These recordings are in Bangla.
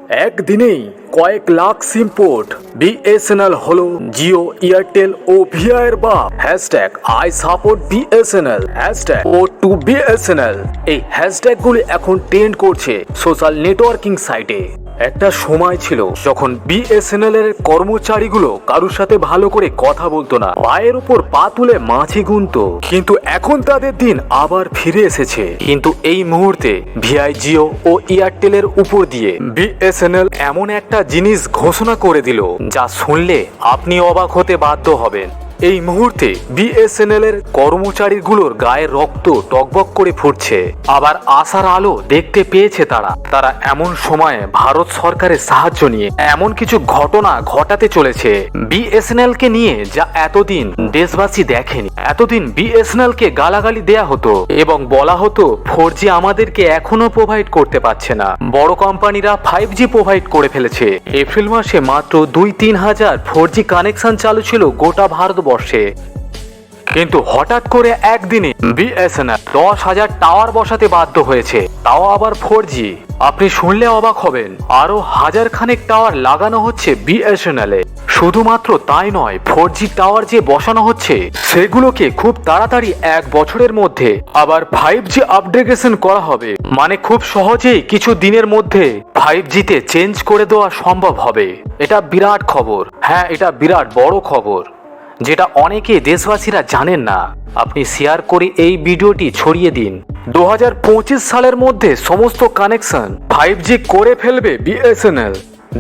একদিনেই কয়েক লাখ সিম পোর্ট। বিএসএনএল হলো জিও, এয়ারটেল ও ভিআইয়ের বাপ। Hashtag I support BSNL, hashtag ও টু বিএসএনএল, এই হ্যাশট্যাগুলি এখন ট্রেন্ড করছে সোশ্যাল নেটওয়ার্কিং সাইটে। একটা সময় ছিল যখন বিএসএনএল এর কর্মচারীগুলো কারোর সাথে ভালো করে কথা বলতো না, পায়ের উপর পা তুলে মাছি গুনতো। কিন্তু এখন তাদের দিন আবার ফিরে এসেছে। কিন্তু এই মুহূর্তে ভিআই, জিও ও এয়ারটেলের উপর দিয়ে বিএসএনএল এমন একটা জিনিস ঘোষণা করে দিল যা শুনলে আপনি অবাক হতে বাধ্য হবেন। এই মুহূর্তে বিএসএনএল এর কর্মচারীগুলোর গায়ে রক্ত টকবক করে ফুটছে। আবার আশার আলো দেখতে পেয়েছে তারা এমন সময়ে ভারত সরকারের সাহায্য নিয়ে এমন কিছু ঘটনা ঘটাতে চলেছে বিএসএনএল কে নিয়ে যা এতদিন দেশবাসী দেখেনি। এতদিন বিএসএনএল কে গালাগালি দেয়া হতো এবং বলা হতো 4G আমাদেরকে এখনো প্রোভাইড করতে পারছে না। বড় কোম্পানিরা 5G প্রোভাইড করে ফেলেছে। এপ্রিল মাসে মাত্র 2-3 হাজার 4G কানেকশন চালু ছিল গোটা ভারতবর্ষে। কিন্তু হঠাৎ করে একদিনে বিএসএনএল 10,000 টাওয়ার বসাতে বাধ্য হয়েছে, তাও আবার 4G। আপনি শুনলে অবাক হবেন, আরো হাজার খানেক টাওয়ার লাগানো হচ্ছে বিএসএনএল এ। শুধুমাত্র তাই নয়, 4G টাওয়ার যে বসানো হচ্ছে সেগুলোকে খুব তাড়াতাড়ি 1 বছরের মধ্যে আবার 5G আপগ্রেডেশন করা হবে। মানে খুব সহজেই কিছু দিনের মধ্যে 5G তে চেঞ্জ করে দেওয়া সম্ভব হবে। এটা বিরাট খবর, হ্যাঁ এটা বিরাট বড় খবর, যেটা অনেকে দেশবাসীরা জানেন না। আপনি শেয়ার করে এই ভিডিওটি ছড়িয়ে দিন। 2025 সালের মধ্যে সমস্ত কানেকশন 5G করে ফেলবে বিএসএনএল।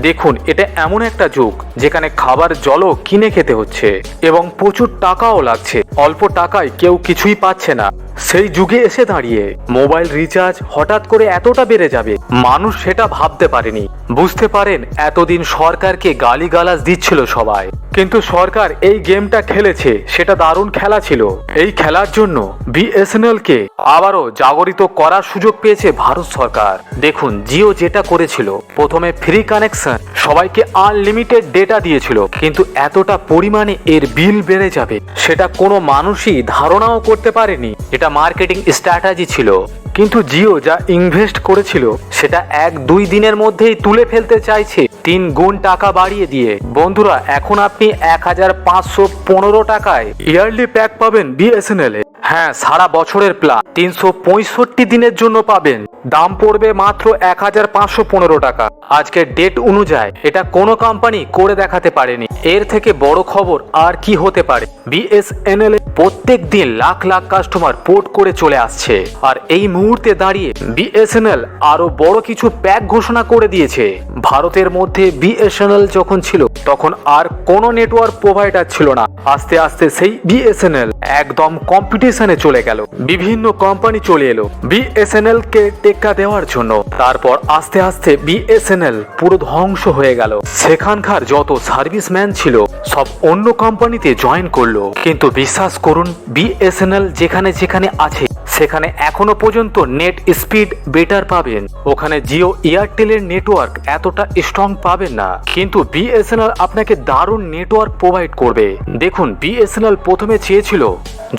দেখুন, এটা এমন একটা যুগ যেখানে খাবার জলও কিনে খেতে হচ্ছে এবং প্রচুর টাকাও লাগছে। অল্প টাকায় কেউ কিছুই পাচ্ছে না। সেই যুগে এসে দাঁড়িয়ে মোবাইল রিচার্জ হঠাৎ করে এতটা বেড়ে যাবে মানুষ সেটা ভাবতে পারেনি। বুঝতে পারেন, এতদিন সরকারকে গালিগালাজ দিচ্ছিল সবাই, কিন্তু সরকার এই গেমটা খেলেছে, সেটা দারুণ খেলা ছিল। এই খেলার জন্য বিএসএনএল কে আবারও জাগরিত করার সুযোগ পেয়েছে ভারত সরকার। দেখুন, জিও যেটা করেছিল, প্রথমে ফ্রি কানেকশন, সবাইকে আনলিমিটেড ডেটা দিয়েছিল, কিন্তু এতটা পরিমাণে এর বিল বেড়ে যাবে সেটা কোনো মানুষই ধারণাও করতে পারেনি। এটা মার্কেটিং স্ট্র্যাটেজি ছিল। কিন্তু জিও যা ইনভেস্ট করেছিল সেটা 1-2 দিনের মধ্যেই তুলে ফেলতে চাইছে 3 গুণ টাকা বাড়িয়ে দিয়ে। বন্ধুরা, এখন আপনি 1515 টাকায় ইয়ারলি প্যাক পাবেন বিএসএনএল এ। হ্যাঁ, সারা বছরের প্ল্যান 365 দিনের জন্য পাবেন। দাম পড়বে মাত্র 1515 টাকা। আজকের ডেট অনুযায়ী এটা কোনো কোম্পানি করে দেখাতে পারেনি। এর থেকে বড় খবর আর কি হতে পারে? বিএসএনএল এ প্রত্যেক দিন লাখ লাখ কাস্টমার পোর্ট করে চলে আসছে। আর এই মুহূর্তে দাঁড়িয়ে বিএসএনএল আরো বড় কিছু প্যাক ঘোষণা করে দিয়েছে। ভারতের মধ্যে বিএসএনএল যখন ছিল তখন আর কোনো নেটওয়ার্ক প্রোভাইডার ছিল না। আস্তে আস্তে সেই বিএসএনএল একদম কম্পিটিশনে চলে গেল। বিভিন্ন কোম্পানি চলে এলো বিএসএনএল কে টেক্কা দেওয়ার জন্য। তারপর আস্তে আস্তে বিএসএনএল পুরো ধ্বংস হয়ে গেল। সেখানকার যত সার্ভিসম্যান ছিল সব অন্য কোম্পানিতে জয়েন করলো। কিন্তু বিশ্বাস করুন, বিএসএনএল যেখানে যেখানে আছে সেখানে এখনো পর্যন্ত নেট স্পিড বেটার পাবেন। ওখানে জিও, এয়ারটেলের নেটওয়ার্ক এতটা স্ট্রং পাবেন না, কিন্তু বিএসএনএল আপনাকে দারুণ নেটওয়ার্ক প্রোভাইড করবে। দেখুন, বিএসএনএল প্রথমে চেয়েছিল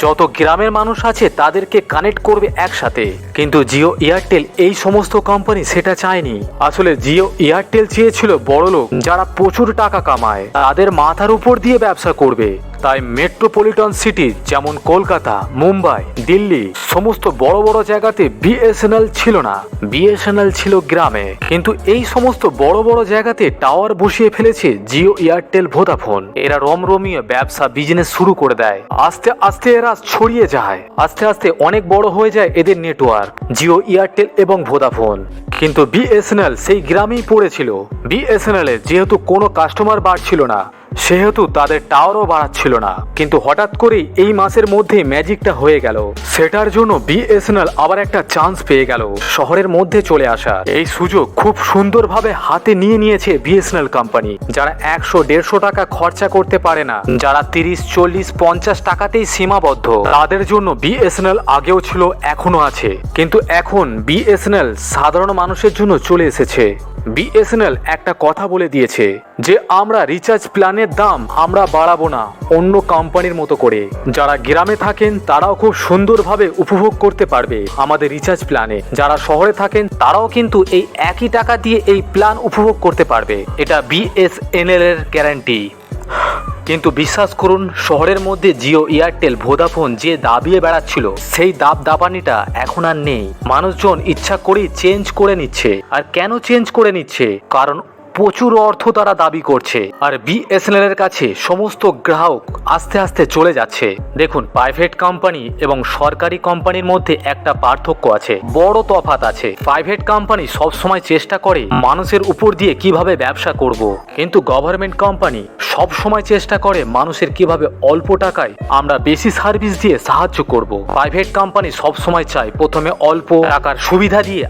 যত গ্রামের মানুষ আছে তাদেরকে কানেক্ট করবে একসাথে, কিন্তু জিও, এয়ারটেল এই সমস্ত কোম্পানি সেটা চায়নি। আসলে জিও, এয়ারটেল চেয়েছিল বড়লোক যারা প্রচুর টাকা কামায় তাদের মাথার উপর দিয়ে ব্যবসা করবে। তাই মেট্রোপলিটন সিটি যেমন কলকাতা, মুম্বাই, দিল্লি সমস্ত বড় বড় জায়গাতে বিএসএনএল ছিল না। বিএসএনএল ছিল গ্রামে। কিন্তু এই সমস্ত বড় বড় জায়গাতে টাওয়ার বসিয়ে ফেলেছে জিও, এয়ারটেল, ভোদাফোন। এরা রমরমিয়ে ব্যবসা বিজনেস শুরু করে দেয়। আস্তে আস্তে এরা ছড়িয়ে যায়, আস্তে আস্তে অনেক বড় হয়ে যায় এদের নেটওয়ার্ক, জিও, এয়ারটেল এবং ভোদাফোন। কিন্তু বিএসএনএল সেই গ্রামেই পড়েছিল। বিএসএনএল এর যেহেতু কোনো কাস্টমার বাড়ছিল না, সেহেতু তাদের টাওয়ারও বাড়াচ্ছিল না। কিন্তু হঠাৎ করেই এই মাসের মধ্যে ম্যাজিকটা হয়ে গেল। সেটার জন্য বিএসএনএল আবার একটা চান্স পেয়ে গেল শহরের মধ্যে চলে আসার। এই সুযোগ খুব সুন্দরভাবে হাতে নিয়ে নিয়েছে বিএসএনএল কোম্পানি। যারা 100-150 টাকা খরচা করতে পারে না, যারা 30-40-50 টাকাতেই সীমাবদ্ধ, তাদের জন্য বিএসএনএল আগেও ছিল, এখনো আছে। কিন্তু এখন বিএসএনএল সাধারণ মানুষের জন্য চলে এসেছে। বিএসএনএল একটা কথা বলে দিয়েছে যে আমরা রিচার্জ প্ল্যানের দাম আমরা বাড়াবো না অন্য কোম্পানির মতো করে। যারা গ্রামে থাকেন তারাও খুব সুন্দরভাবে উপভোগ করতে পারবে আমাদের রিচার্জ প্ল্যানে, যারা শহরে থাকেন তারাও কিন্তু এই একই টাকা দিয়ে এই প্ল্যান উপভোগ করতে পারবে। এটা বিএসএনএল এর গ্যারান্টি। কিন্তু বিশ্বাস করুন, শহরের মধ্যে জিও, এয়ারটেল, ভোদাফোন যে দাবিয়ে বেড়াচ্ছিল সেই দাপানিটা এখন আর নেই। মানুষজন ইচ্ছা করেই চেঞ্জ করে নিচ্ছে। আর কেন চেঞ্জ করে নিচ্ছে? কারণ প্রচুর অর্থ তারা দাবি করছে, আর বিএসএনএল এর কাছে সমস্ত গ্রাহক আস্তে আস্তে চলে যাচ্ছে। দেখুন, প্রাইভেট কোম্পানি এবং সরকারি কোম্পানির মধ্যে একটা পার্থক্য আছে, বড় তফাৎ আছে। প্রাইভেট কোম্পানি সব সময় চেষ্টা করে মানুষের উপর দিয়ে কিভাবে ব্যবসা করব, কিন্তু গভর্নমেন্ট কোম্পানি সব সময় চেষ্টা করে মানুষের কিভাবে অল্প টাকায় আমরা বেশি সার্ভিস দিয়ে সাহায্য করব। প্রাইভেট কোম্পানি সব সময় চায় প্রথমে অল্প টাকার সুবিধা দিয়ে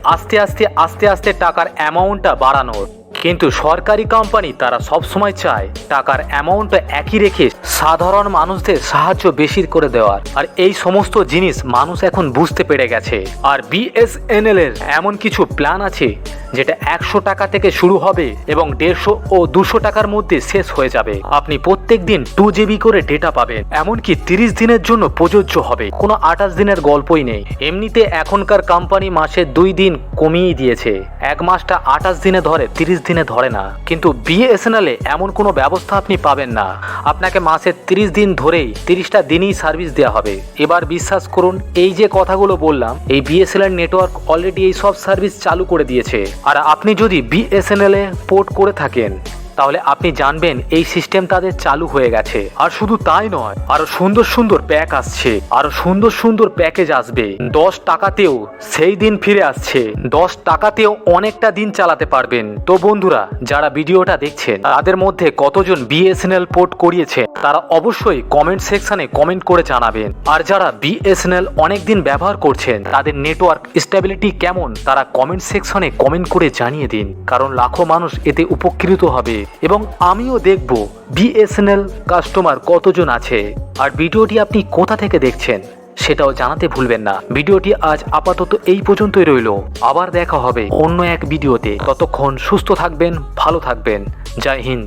আস্তে আস্তে টাকার অ্যামাউন্টটা বাড়ানোর, কিন্তু সরকারি কোম্পানি তারা সব সময় চায় টাকার অ্যামাউন্টটা একই রেখে সাধারণ মানুষদের সাহায্য বেশি করে দেওয়ার। আর এই সমস্ত জিনিস মানুষ এখন বুঝতে পেরে গেছে। আর বিএসএনএল এর এমন কিছু প্ল্যান আছে যেটা 100 টাকা থেকে শুরু হবে এবং 150 ও 200 টাকার মধ্যে শেষ হয়ে যাবে। আপনি প্রত্যেক দিন 2 GB করে ডেটা পাবেন, এমনকি 30 দিনের জন্য প্রযোজ্য হবে, কোনো 28 দিনের গল্পই নেই। এমনিতে এখনকার কোম্পানি মাসে 2 দিন কমিয়ে দিয়েছে, এক মাসটা 28 দিনে ধরে, 30 দিনে ধরে না। কিন্তু বিএসএনএল এ এমন কোনো ব্যবস্থা আপনি পাবেন না, আপনাকে মাসে 30 দিন ধরেই 30টা দিনই সার্ভিস দেওয়া হবে। এবার বিশ্বাস করুন, এই যে কথাগুলো বললাম, এই বিএসএনএল নেটওয়ার্ক অলরেডি এই সব সার্ভিস চালু করে দিয়েছে। আর আপনি যদি বিএসএনএল এ পোর্ট করে থাকেন তাহলে আপনি জানবেন এই সিস্টেম তাদের চালু হয়ে গেছে। আর শুধু তাই নয়, আরো সুন্দর সুন্দর প্যাক আসছে, আরো সুন্দর সুন্দর প্যাকেজ আসবে। 10 টাকাতেও সেই দিন ফিরে আসছে, 10 টাকাতেও অনেকটা দিন চালাতে পারবেন। তো বন্ধুরা, যারা ভিডিওটা দেখছেন তাদের মধ্যে কতজন বিএসএনএল পোর্ট করিয়েছে তারা অবশ্যই কমেন্ট সেকশনে কমেন্ট করে জানাবেন। আর যারা বিএসএনএল অনেকদিন ব্যবহার করছেন তাদের নেটওয়ার্ক স্টেবিলিটি কেমন তারা কমেন্ট সেকশনে কমেন্ট করে জানিয়ে দিন, কারণ লাখো মানুষ এতে উপকৃত হবে এবং আমিও দেখব বিএসএনএল কাস্টমার কতজন আছে। আর ভিডিওটি আপনি কোথা থেকে দেখছেন সেটাও জানাতে ভুলবেন না। ভিডিওটি আজ আপাতত এই পর্যন্তই রইল, আবার দেখা হবে অন্য এক ভিডিওতে। ততক্ষণ সুস্থ থাকবেন, ভালো থাকবেন। জয় হিন্দ।